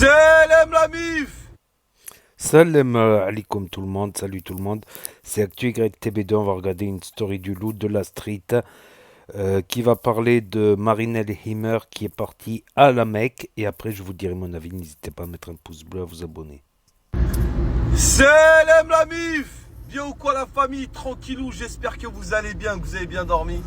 Salam la mif. Salam alaikum tout le monde, salut tout le monde, c'est ActuYTB2, on va regarder une story du loup de la street qui va parler de Marinelle Himmer qui est partie à la Mecque et après je vous dirai mon avis, n'hésitez pas à mettre un pouce bleu, à vous abonner. Salam la mif. Bien ou quoi la famille, tranquillou, j'espère que vous allez bien, que vous avez bien dormi.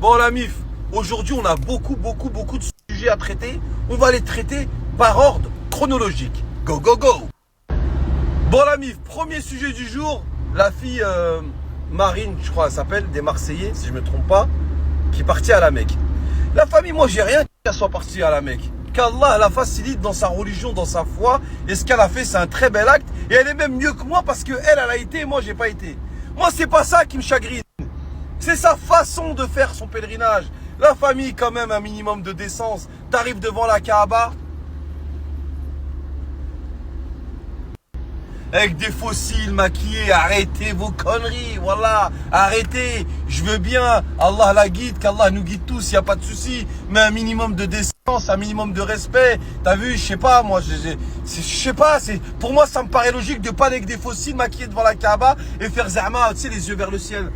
Bon la mif, aujourd'hui on a beaucoup de sujets à traiter. On va les traiter par ordre chronologique. Go go go. Bon la mif, premier sujet du jour, la fille Marine, je crois elle s'appelle, des Marseillais, si je me trompe pas, qui est partie à la Mecque. La famille, moi j'ai rien qu'elle soit partie à la Mecque. Qu'Allah la facilite dans sa religion, dans sa foi, et ce qu'elle a fait c'est un très bel acte, et elle est même mieux que moi parce que elle a été et moi j'ai pas été. Moi c'est pas ça qui me chagrine, c'est sa façon de faire son pèlerinage. La famille quand même un minimum de décence, t'arrives devant la Kaaba, avec des fossiles maquillés, arrêtez vos conneries, voilà, arrêtez, je veux bien, Allah la guide, qu'Allah nous guide tous, il n'y a pas de souci, mais un minimum de décence, un minimum de respect, t'as vu, je sais pas, moi, je sais pas, pour moi ça me paraît logique de pas avec des fossiles maquillés devant la Kaaba et faire zama, tu sais, les yeux vers le ciel.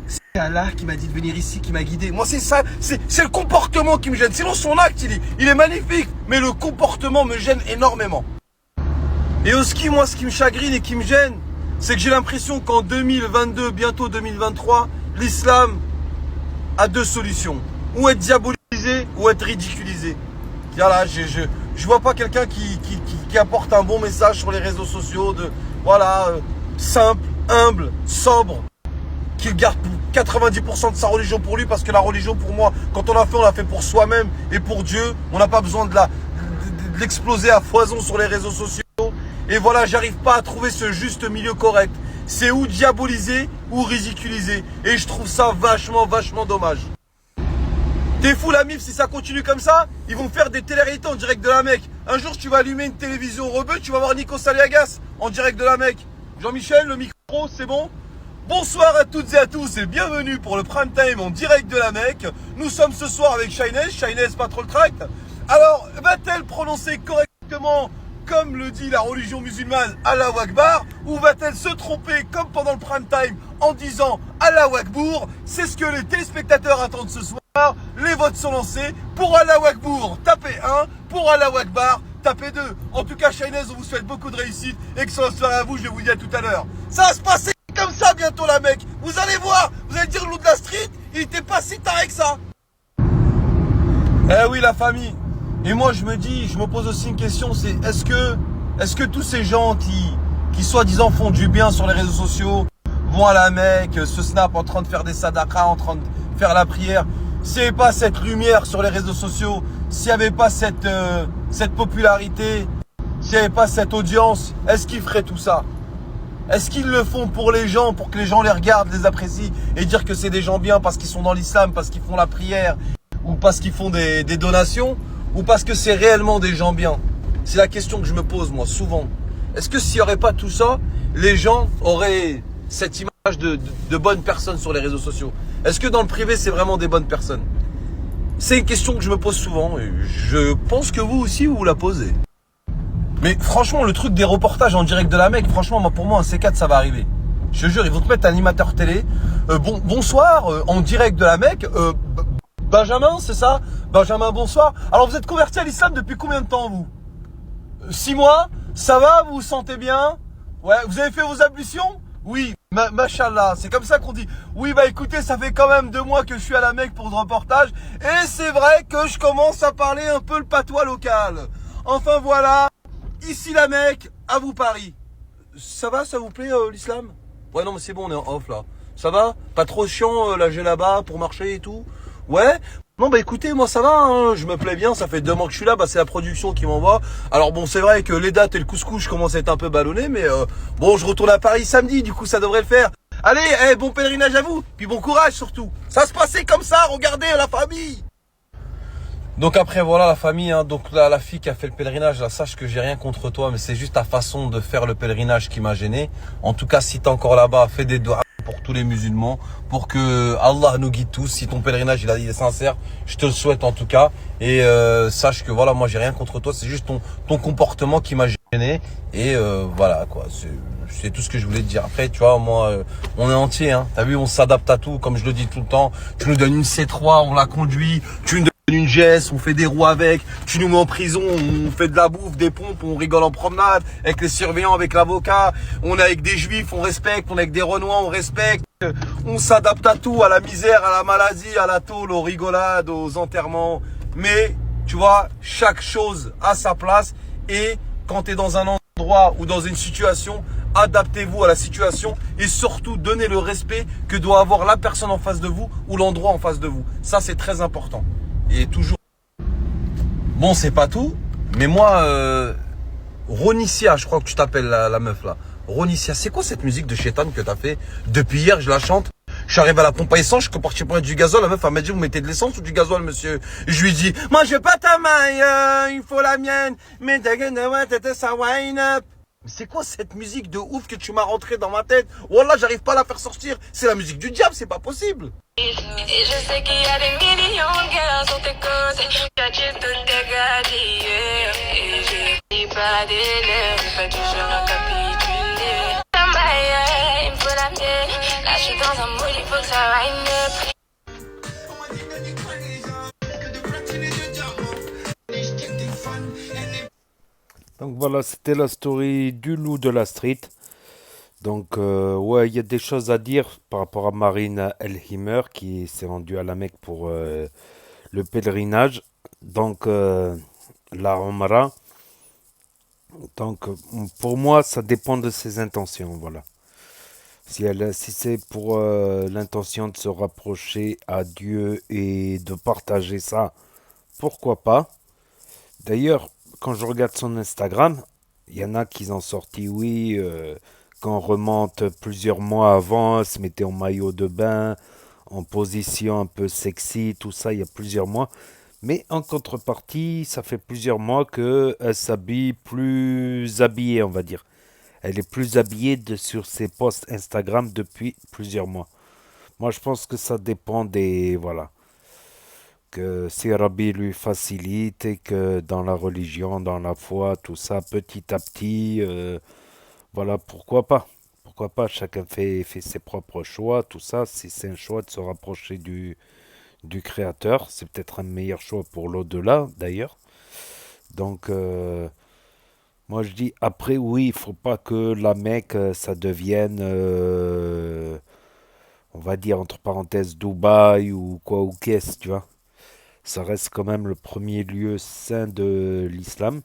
C'est Allah qui m'a dit de venir ici, qui m'a guidé. Moi c'est ça, c'est le comportement qui me gêne, sinon son acte il est magnifique, mais le comportement me gêne énormément. Et au ski, moi, ce qui me chagrine et qui me gêne, c'est que j'ai l'impression qu'en 2022, bientôt 2023, l'islam a deux solutions. Ou être diabolisé, ou être ridiculisé. Voilà, je vois pas quelqu'un qui apporte un bon message sur les réseaux sociaux, simple, humble, sobre, qui garde 90% de sa religion pour lui, parce que la religion, pour moi, quand on l'a fait pour soi-même et pour Dieu. On n'a pas besoin de l'exploser à foison sur les réseaux sociaux. Et voilà, j'arrive pas à trouver ce juste milieu correct. C'est ou diaboliser ou ridiculiser. Et je trouve ça vachement dommage. T'es fou la mif, si ça continue comme ça, ils vont faire des télé-réalités en direct de la Mecque. Un jour, tu vas allumer une télévision rebeu, tu vas voir Nico Saliagas en direct de la Mecque. Jean-Michel, le micro, c'est bon? Bonsoir à toutes et à tous et bienvenue pour le prime time en direct de la Mecque. Nous sommes ce soir avec Shainez Patrol Tract. Alors, va-t-elle prononcer correctement comme le dit la religion musulmane, Allahu Akbar, ou va-t-elle se tromper comme pendant le prime time en disant Allahu Akbar? C'est ce que les téléspectateurs attendent ce soir. Les votes sont lancés. Pour Allahu Akbar, tapez 1. Pour Allahu Akbar, tapez 2. En tout cas, Shainez, on vous souhaite beaucoup de réussite. Excellente soirée à vous, je vous dis à tout à l'heure. Ça va se passer comme ça bientôt la Mecque. Vous allez voir, vous allez dire le loup de la street, il était pas si taré que ça. Eh oui la famille. Et moi je me pose aussi une question, c'est est-ce que tous ces gens qui soi-disant font du bien sur les réseaux sociaux, vont à la Mecque, se snap en train de faire des sadakas, en train de faire la prière, s'il n'y avait pas cette lumière sur les réseaux sociaux, s'il n'y avait pas cette popularité, s'il n'y avait pas cette audience, est-ce qu'ils feraient tout ça? Est-ce qu'ils le font pour les gens, pour que les gens les regardent, les apprécient et dire que c'est des gens bien parce qu'ils sont dans l'islam, parce qu'ils font la prière ou parce qu'ils font des donations? Ou parce que c'est réellement des gens bien? C'est la question que je me pose moi souvent. Est-ce que s'il n'y aurait pas tout ça, les gens auraient cette image de bonnes personnes sur les réseaux sociaux? Est-ce que dans le privé c'est vraiment des bonnes personnes? C'est une question que je me pose souvent et je pense que vous aussi vous la posez. Mais franchement le truc des reportages en direct de la Mecque, franchement pour moi un C4 ça va arriver. Je te jure, ils vont te mettre un animateur télé. Bonsoir, en direct de la Mecque. Benjamin, c'est ça? Benjamin, bonsoir. Alors vous êtes converti à l'islam depuis combien de temps vous? 6 mois? Ça va? Vous vous sentez bien? Ouais, vous avez fait vos ablutions? Oui, machallah, c'est comme ça qu'on dit. Oui, bah écoutez, ça fait quand même 2 mois que je suis à la Mecque pour le reportage. Et c'est vrai que je commence à parler un peu le patois local. Enfin voilà, ici la Mecque, à vous Paris. Ça va, ça vous plaît l'islam? Ouais non mais c'est bon, on est en off là. Ça va? Pas trop chiant la là-bas pour marcher et tout? Ouais. Non bah écoutez, moi ça va, hein, je me plais bien, ça fait 2 mois que je suis là, bah c'est la production qui m'envoie. Alors bon c'est vrai que les dates et le couscous, je commence à être un peu ballonné, mais bon je retourne à Paris samedi, du coup ça devrait le faire. Allez, bon pèlerinage à vous, puis bon courage surtout. Ça se passait comme ça, regardez la famille. Donc après voilà la famille, hein. Donc là, la fille qui a fait le pèlerinage, là, sache que j'ai rien contre toi, mais c'est juste ta façon de faire le pèlerinage qui m'a gêné. En tout cas, si t'es encore là-bas, fais des doigts pour tous les musulmans, pour que Allah nous guide tous. Si ton pèlerinage il est sincère, je te le souhaite en tout cas. Et sache que voilà, moi j'ai rien contre toi, c'est juste ton comportement qui m'a gêné. Et voilà quoi, c'est tout ce que je voulais te dire. Après, tu vois, moi, on est entier, hein. T'as vu, on s'adapte à tout, comme je le dis tout le temps. Tu nous donnes une C3, on la conduit. Tu nous donnes une GS, on fait des roues avec. Tu nous mets en prison, on fait de la bouffe, des pompes, on rigole en promenade avec les surveillants, avec l'avocat. On est avec des juifs, on respecte. On est avec des renois, on respecte. On s'adapte à tout, à la misère, à la maladie, à la tôle, aux rigolades, aux enterrements. Mais, tu vois, chaque chose a sa place. Et quand tu es dans un endroit ou dans une situation, adaptez-vous à la situation et surtout donnez le respect que doit avoir la personne en face de vous ou l'endroit en face de vous. Ça, c'est très important. Et toujours. Bon, c'est pas tout, mais moi, Ronicia, je crois que tu t'appelles la meuf là. Ronicia, c'est quoi cette musique de Chétan que t'as fait? Depuis hier, je la chante. Je suis arrivé à la pompe à essence, je suis parti prendre du gazole. La meuf, elle m'a dit, vous mettez de l'essence ou du gazole, monsieur? Je lui dis, moi, je veux pas ta maille, il faut la mienne. Mais ça wine up. C'est quoi cette musique de ouf que tu m'as rentré dans ma tête? Wallah, j'arrive pas à la faire sortir. C'est la musique du diable, c'est pas possible. Et je sais qu'il y a des millions de gars sur tes côtes. Caché toutes tes gâtilles. Et j'ai pas d'élèves, j'ai pas dû faire récapituler. Ta maille, il me faut la mienne. Là, je suis dans un mood, il faut que ça wine up. Donc voilà, c'était la story du loup de la street. Donc ouais, il y a des choses à dire par rapport à Marine Elhimer qui s'est rendue à la Mecque pour le pèlerinage. Donc la Omra. Donc pour moi, ça dépend de ses intentions, voilà. Si c'est pour l'intention de se rapprocher à Dieu et de partager ça, pourquoi pas? D'ailleurs, quand je regarde son Instagram, il y en a qui ont sorti, oui, quand on remonte plusieurs mois avant, elle se mettait en maillot de bain, en position un peu sexy, tout ça, il y a plusieurs mois. Mais en contrepartie, ça fait plusieurs mois qu'elle s'habille plus habillée, on va dire. Elle est plus habillée sur ses posts Instagram depuis plusieurs mois. Moi, je pense que ça dépend des... Voilà. Que si Rabbi lui facilite et que dans la religion, dans la foi, tout ça, petit à petit, voilà, pourquoi pas? Pourquoi pas? Chacun fait ses propres choix, tout ça. Si c'est un choix de se rapprocher du Créateur, c'est peut-être un meilleur choix pour l'au-delà, d'ailleurs. Donc, moi je dis, après, oui, il faut pas que la Mecque, ça devienne, on va dire, entre parenthèses, Dubaï ou quoi, ou qu'est-ce, tu vois. Ça reste quand même le premier lieu saint de l'islam.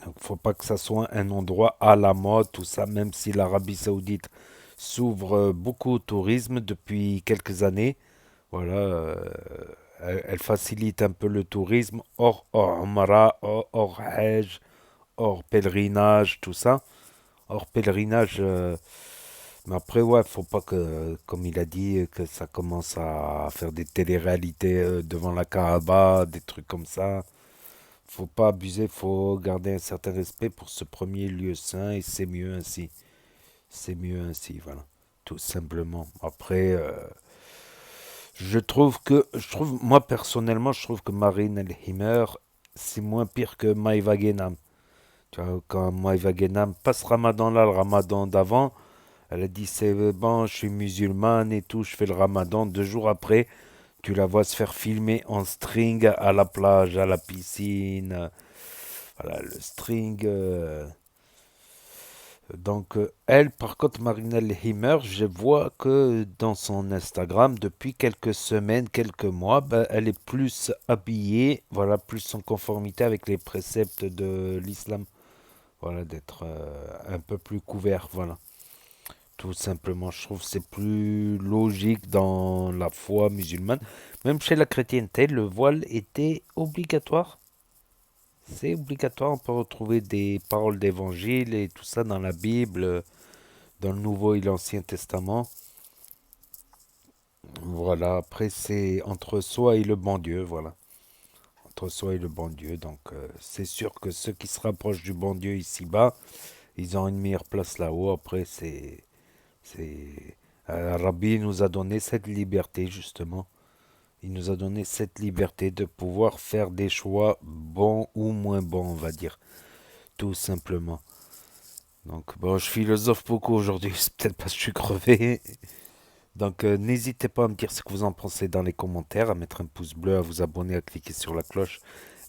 Donc, faut pas que ça soit un endroit à la mode, tout ça, même si l'Arabie Saoudite s'ouvre beaucoup au tourisme depuis quelques années. Voilà, elle facilite un peu le tourisme hors Umrah, hors Hajj, hors pèlerinage, tout ça. Hors pèlerinage, mais après, ouais, faut pas que, comme il a dit, que ça commence à faire des téléréalités devant la Kaaba, des trucs comme ça. Faut pas abuser, faut garder un certain respect pour ce premier lieu saint et c'est mieux ainsi. C'est mieux ainsi, voilà. Tout simplement. Après, moi personnellement, je trouve que Marine El-Himer, c'est moins pire que Maïva Genam. Tu vois, quand Maïva Genam passe Ramadan là, le Ramadan d'avant, elle a dit c'est bon, je suis musulmane et tout, je fais le Ramadan. 2 jours après, tu la vois se faire filmer en string à la plage, à la piscine. Voilà, le string. Donc, elle, par contre, Marinelle Himmer, je vois que dans son Instagram, depuis quelques semaines, quelques mois, ben, elle est plus habillée, voilà, plus en conformité avec les préceptes de l'islam. Voilà, d'être un peu plus couvert, voilà. Tout simplement, je trouve que c'est plus logique dans la foi musulmane. Même chez la chrétienté, le voile était obligatoire. C'est obligatoire, on peut retrouver des paroles d'évangile et tout ça dans la Bible, dans le Nouveau et l'Ancien Testament. Voilà, après c'est entre soi et le bon Dieu, voilà. entre soi et le bon Dieu. Donc c'est sûr que ceux qui se rapprochent du bon Dieu ici-bas, ils ont une meilleure place là-haut. Après, Rabbi nous a donné cette liberté, justement. Il nous a donné cette liberté de pouvoir faire des choix bons ou moins bons, on va dire. Tout simplement. Donc, bon, je philosophe beaucoup aujourd'hui, c'est peut-être parce que je suis crevé. Donc, n'hésitez pas à me dire ce que vous en pensez dans les commentaires, à mettre un pouce bleu, à vous abonner, à cliquer sur la cloche.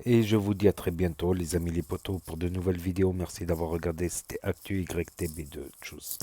Et je vous dis à très bientôt, les amis les potos, pour de nouvelles vidéos. Merci d'avoir regardé, c'était Actu YTB2. Tchuss.